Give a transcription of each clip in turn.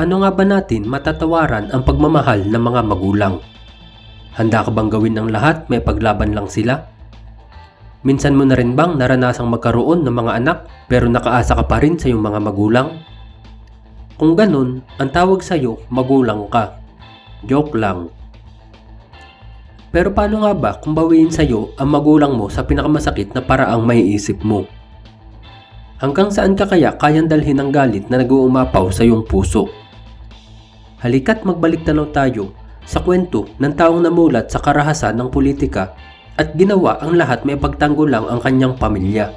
Paano nga ba natin matatawaran ang pagmamahal ng mga magulang? Handa ka bang gawin ang lahat may paglaban lang sila? Minsan mo na rin bang naranasang magkaroon ng mga anak pero nakaasa ka pa rin sa iyong mga magulang? Kung ganun, ang tawag sa iyo, magulang ka. Joke lang. Pero paano nga ba kung bawiin sa iyo ang magulang mo sa pinakamasakit na paraang maiisip mo? Hanggang saan ka kaya kayang dalhin ang galit na nag-uumapaw sa iyong puso? Halika't magbalik tanaw tayo sa kwento ng taong namulat sa karahasan ng politika at ginawa ang lahat may pagtanggol lang ang kanyang pamilya.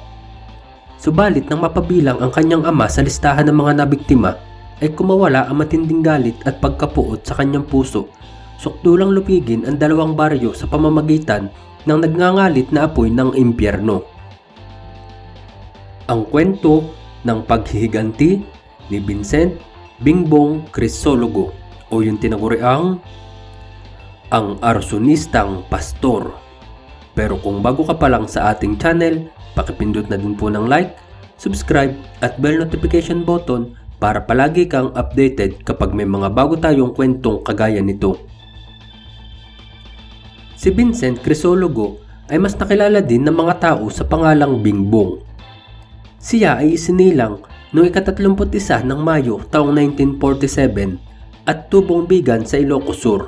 Subalit nang mapabilang ang kanyang ama sa listahan ng mga nabiktima, ay kumawala ang matinding galit at pagkapuot sa kanyang puso. Sukdulang lupigin ang dalawang baryo sa pamamagitan ng nagngangalit na apoy ng impyerno. Ang kwento ng paghihiganti ni Vincent Bingbong Crisologo o yung tinaguriang ang arsonistang pastor. Pero kung bago ka pa lang sa ating channel, pakipindot na din po ng like, subscribe at bell notification button para palagi kang updated kapag may mga bago tayong kwentong kagaya nito. Si Vincent Crisologo ay mas nakilala din ng mga tao sa pangalang Bingbong. Siya ay isinilang noong ika-31 ng Mayo taong 1947 at tubong bigan sa Ilocos Sur.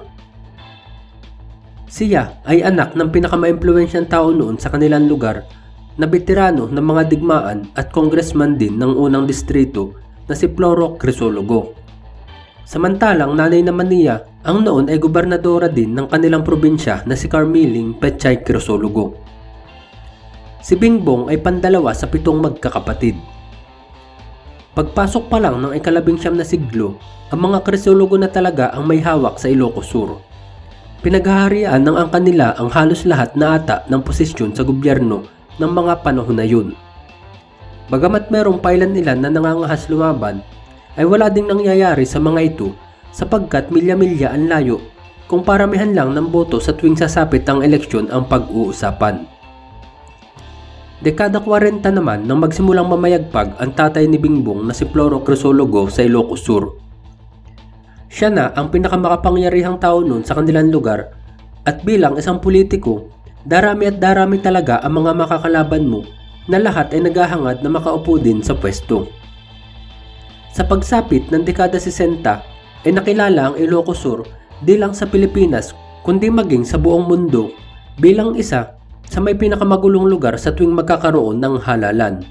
Siya ay anak ng pinakamaimpluwensyang tao noon sa kanilang lugar na veterano ng mga digmaan at congressman din ng unang distrito na si Floro Crisologo. Samantalang nanay naman niya ang noon ay gobernadora din ng kanilang probinsya na si Carmiling Pechay Crisologo. Si Bingbong ay pandalawa sa 7 magkakapatid. Pagpasok pa lang ng ika-19 na siglo, ang mga Crisologo na talaga ang may hawak sa Ilocos Sur. Pinaghaharian ng ang kanila ang halos lahat na ata ng posisyon sa gobyerno ng mga panahon na yun. Bagamat merong pailan-ilan na nangangahas lumaban, ay wala ding nangyayari sa mga ito sapagkat milya-milya ang layo kung paramihan lang ng boto sa tuwing sasapit ang eleksyon ang pag-uusapan. Dekada 40 naman nang magsimulang mamayagpag ang tatay ni Bingbong na si Floro Crisologo sa Ilocos Sur. Siya na ang pinakamakapangyarihang tao noon sa kanilang lugar at bilang isang politiko, darami at darami talaga ang mga makakalaban mo na lahat ay naghahangad na makaupo din sa pwesto. Sa pagsapit ng dekada 60 ay nakilala ang Ilocos Sur di lang sa Pilipinas kundi maging sa buong mundo bilang isa sa may pinakamagulong lugar sa tuwing magkakaroon ng halalan.